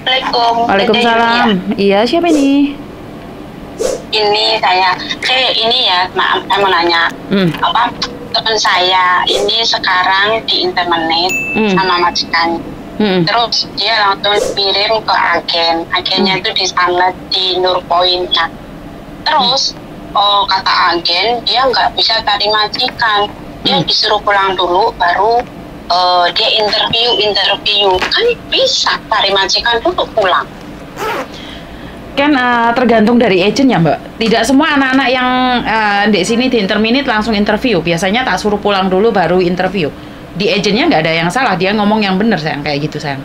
Assalamualaikum. Waalaikumsalam. Iya, siapa ini? Ini saya, ini ya, maaf, saya mau nanya, apa teman saya ini sekarang di internet sama majikan. Terus dia langsung kirim ke agennya itu di sana di Nurpoint. Nah, terus kata agen dia nggak bisa cari majikan, dia disuruh pulang dulu baru dia interview kan bisa cari majikan dulu pulang. Kan tergantung dari agent ya Mbak. Tidak semua anak-anak yang di sini di Interminit langsung interview. Biasanya tak suruh pulang dulu baru interview. Di agentnya nggak ada yang salah, dia ngomong yang benar sayang, kayak gitu sayang.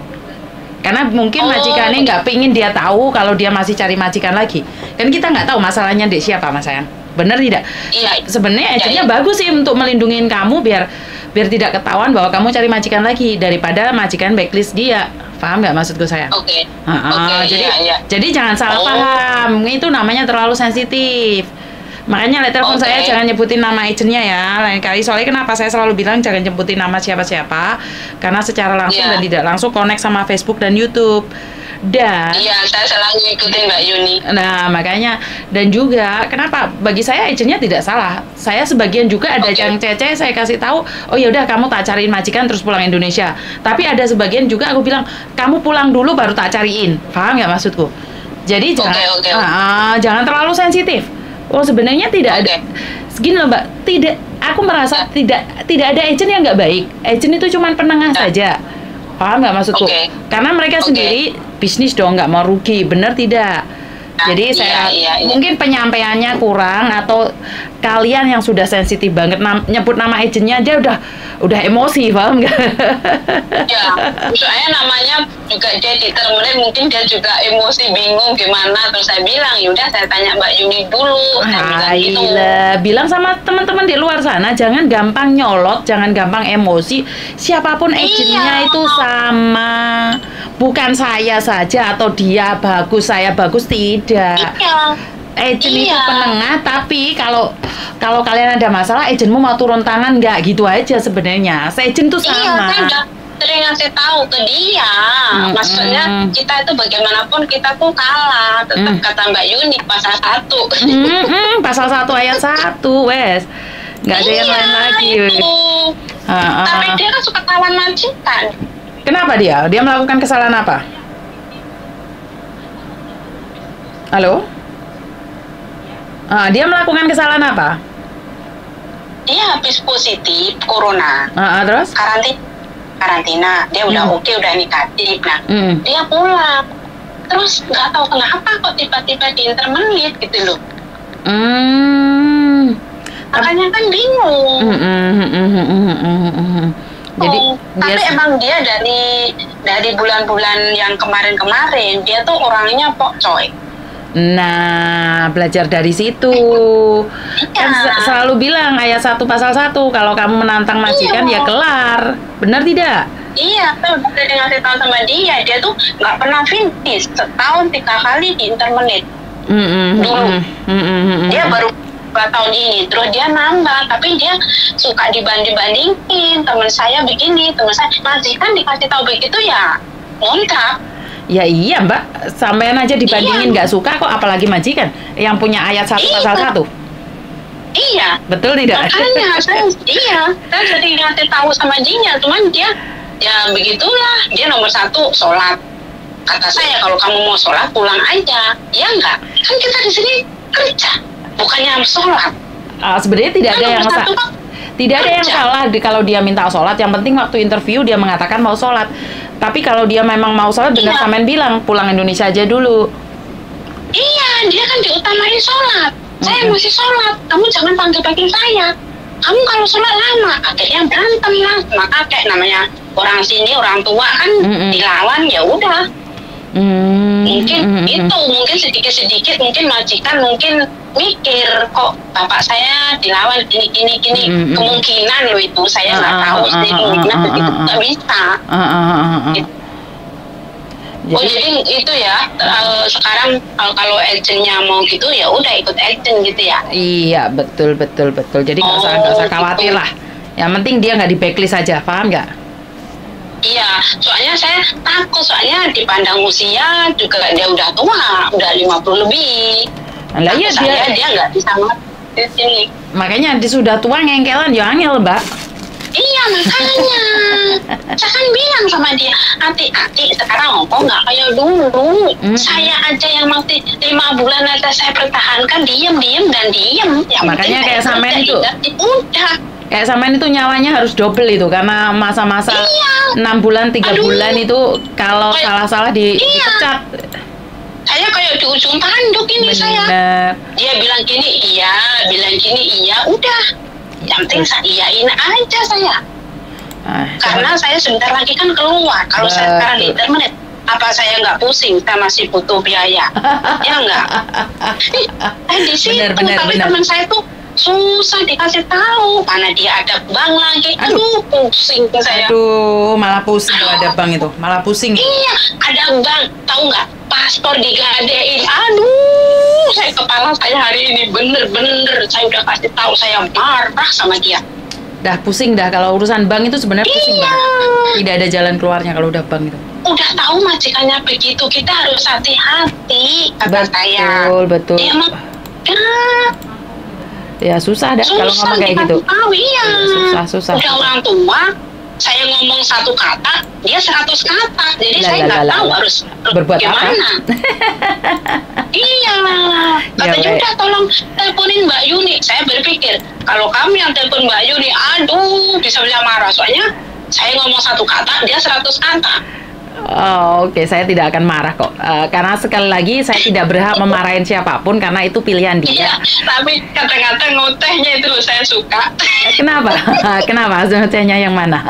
Karena mungkin majikannya nggak pingin dia tahu kalau dia masih cari majikan lagi. Kan kita nggak tahu masalahnya di siapa mas sayang. Bener tidak? Iya. Sebenarnya agentnya bagus sih untuk melindungi kamu biar tidak ketahuan bahwa kamu cari majikan lagi daripada majikan backlist dia. Paham nggak maksudku saya? Oke. Jadi jangan salah paham. Itu namanya terlalu sensitif. Makanya telepon saya jangan nyebutin nama agentnya ya. Lain kali soalnya kenapa saya selalu bilang jangan nyebutin nama siapa-siapa karena secara langsung dan tidak langsung connect sama Facebook dan YouTube. Dan saya selalu ngikutin Mbak Yuni. Nah, makanya dan juga kenapa bagi saya agentnya tidak salah. Saya sebagian juga ada yang cece saya kasih tahu, oh ya udah kamu tak cariin majikan terus pulang Indonesia. Tapi ada sebagian juga aku bilang, kamu pulang dulu baru tak cariin. Paham nggak maksudku? Jadi jangan terlalu sensitif. Oh, sebenarnya tidak ada. Segini loh, Mbak. Aku merasa tidak ada agent yang nggak baik. Agent itu cuma penengah saja. Paham nggak maksudku? Karena mereka sendiri bisnis dong, nggak mau rugi, bener tidak? Jadi saya mungkin penyampaiannya kurang atau kalian yang sudah sensitif banget nyebut nama agentnya aja udah emosi, paham nggak? Ya, soalnya namanya juga dia ditermunin, mungkin dia juga emosi, bingung gimana. Terus saya bilang, yaudah saya tanya Mbak Yuni dulu. Bilang sama teman-teman di luar sana, jangan gampang nyolot, jangan gampang emosi. Siapapun agentnya itu sama. Bukan saya saja atau dia bagus, saya bagus, tidak. Agent itu penengah, tapi kalau kalian ada masalah, agentmu mau turun tangan nggak gitu aja sebenarnya. Agent tuh sama. Saya sering ngasih tahu ke dia. Maksudnya kita itu bagaimanapun kita tuh kalah. Tetap kata Mbak Yuni pasal 1. Pasal 1 ayat 1, wes. Nggak ada yang lain lagi. Tapi dia kan suka kawan majikan. Kenapa dia? Dia melakukan kesalahan apa? Halo? Dia melakukan kesalahan apa? Dia habis positif corona. Terus? Karantina. Dia udah udah negatif. Nah, dia pulang. Terus nggak tahu kenapa kok tiba-tiba di Interminit gitu loh. Makanya kan bingung. Jadi tapi emang dia dari bulan-bulan yang kemarin dia tuh orangnya pokcoy. Nah, belajar dari situ. Kan selalu bilang ayat 1 pasal 1, kalau kamu menantang majikan ya kelar. Benar tidak? Iya, tuh udah ngasih tahu sama dia tuh nggak pernah finish, setahun 3 kali di Interminit. Dulu. Dia baru 2 tahun ini, terus dia nambah, tapi dia suka dibanding-bandingin. Teman saya begini, teman saya majikan dikasih tahu begitu ya ngontrak. Ya iya Mbak, sampean aja dibandingin nggak suka kok, apalagi majikan yang punya ayat 1 pasal 1. Iya. Betul tidak? Makanya saya jadi ngasih tahu sama dia, cuman dia ya begitulah, dia nomor 1 sholat. Kata saya kalau kamu mau sholat pulang aja, ya enggak? Kan kita di sini kerja, bukannya sholat. Sebenarnya tidak ada yang salah. Tidak ada yang salah kalau dia minta sholat. Yang penting waktu interview dia mengatakan mau sholat. Tapi kalau dia memang mau sholat, benar sampean bilang pulang Indonesia aja dulu. Iya, dia kan diutamain sholat. Saya masih sholat, kamu jangan panggil-panggil saya. Kamu kalau sholat lama, akhirnya berantem lah sama kakek. Namanya orang sini, orang tua kan dilawan, ya udah. Mungkin itu, mungkin sedikit-sedikit, mungkin majikan mungkin mikir kok bapak saya dilawan gini. Kemungkinan loh itu, saya nggak tahu sih, kemungkinan begitu nggak bisa. Jadi itu ya, sekarang kalau agentnya mau gitu ya udah ikut agent gitu ya. Iya, betul. Jadi nggak usah khawatir lah. Yang penting dia nggak di backlist aja, paham nggak? Iya, soalnya saya takut, soalnya dipandang usia juga dia udah tua, udah 50 lebih. Lah iya dia nggak bisa di sini. Makanya dia sudah tua ngengkelan ya angel, Mbak. Iya, makanya. Saya kan bilang sama dia, hati-hati sekarang kok nggak kayak dulu. Saya aja yang masih 5 bulan aja saya pertahankan, diem dan diem. Ya, makanya kayak sampean itu. Udah. Kayak sampean itu nyawanya harus double itu, karena masa-masa 6 bulan, 3 bulan itu kalau salah-salah dipecat. Saya kayak di ujung tanduk ini. Bener. Saya. Dia bilang gini, iya, udah. Yang penting saya iyain aja saya. Karena saya sebentar lagi kan keluar. Kalau saya sekarang di internet, apa saya nggak pusing? Saya masih butuh biaya. Ya nggak? Di situ, tapi teman saya tuh susah dikasih tahu, mana dia ada bank lagi. Aduh, pusing ke saya. Aduh, malah pusing kalau ada bank itu, malah pusing. Iya, ada bank, tahu nggak? Paspor digadein. Aduh, kepala saya hari ini bener-bener. Saya udah kasih tahu, saya marah sama dia. Dah pusing dah kalau urusan bank itu sebenarnya pusing banget. Tidak ada jalan keluarnya kalau udah bank itu. Udah tahu majikannya begitu, kita harus hati-hati, kata saya. Betul. Ya susah dah kalau ngomong kayak gitu. Iya. Susah. Udah orang tua, saya ngomong 1 kata, dia 100 kata. Jadi saya nggak tahu harus berbuat gimana. Iya. Katanya udah tolong teleponin Mbak Yuni. Saya berpikir kalau kami yang telepon Mbak Yuni, aduh bisa marah. Soalnya saya ngomong 1 kata, dia 100 kata. Oh, oke. Saya tidak akan marah kok. Karena sekali lagi saya tidak berhak memarahin siapapun karena itu pilihan dia. Iya, tapi kata-kata ngotehnya itu loh saya suka. Kenapa? Kenapa? Ngotehnya yang mana?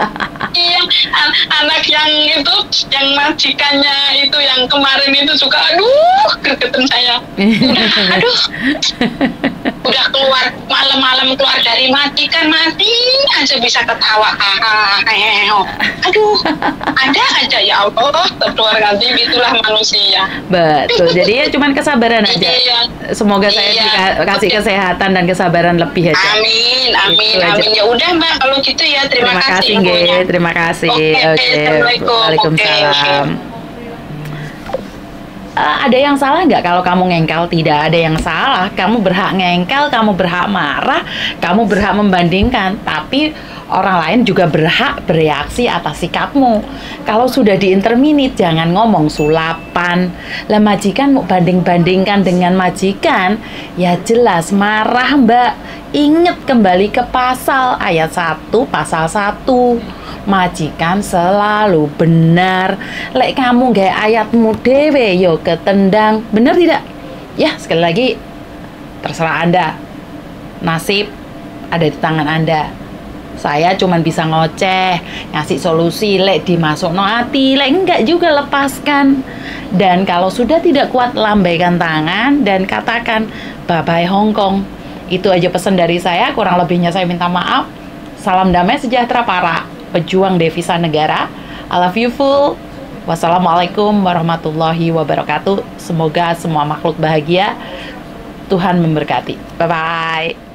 Iya, anak yang itu, yang majikannya itu yang kemarin itu suka, aduh, gregetan saya. Aduh. Udah keluar malam-malam keluar dari majikan masih aja bisa ketawa. Aduh, ada aja ya Allah, terkeluar ganti itulah manusia. Betul. Jadi ya cuman kesabaran aja. Iya. Semoga saya dikasih kesehatan dan kesabaran lebih aja. Amin. Ya udah Mbak, kalau gitu ya terima kasih. Terima kasih. Oke. Waalaikumsalam. Ada yang salah nggak kalau kamu ngengkel? Tidak ada yang salah. Kamu berhak ngengkel, kamu berhak marah, kamu berhak membandingkan. Tapi orang lain juga berhak bereaksi atas sikapmu. Kalau sudah di interminit, jangan ngomong sulapan. Lah majikan mau banding-bandingkan dengan majikan, ya jelas marah Mbak. Ingat kembali ke pasal ayat 1, pasal 1. Majikan selalu benar. Lek kamu gak ayatmu dewe yo ketendang. Benar tidak? Ya sekali lagi terserah Anda. Nasib ada di tangan Anda. Saya cuman bisa ngoceh, ngasih solusi, lek dimasuk no hati, lek enggak juga lepaskan. Dan kalau sudah tidak kuat, lambaikan tangan dan katakan bye-bye Hongkong. Itu aja pesan dari saya, kurang lebihnya saya minta maaf. Salam damai sejahtera para pejuang devisa negara. I love you full. Wassalamualaikum warahmatullahi wabarakatuh. Semoga semua makhluk bahagia. Tuhan memberkati. Bye-bye.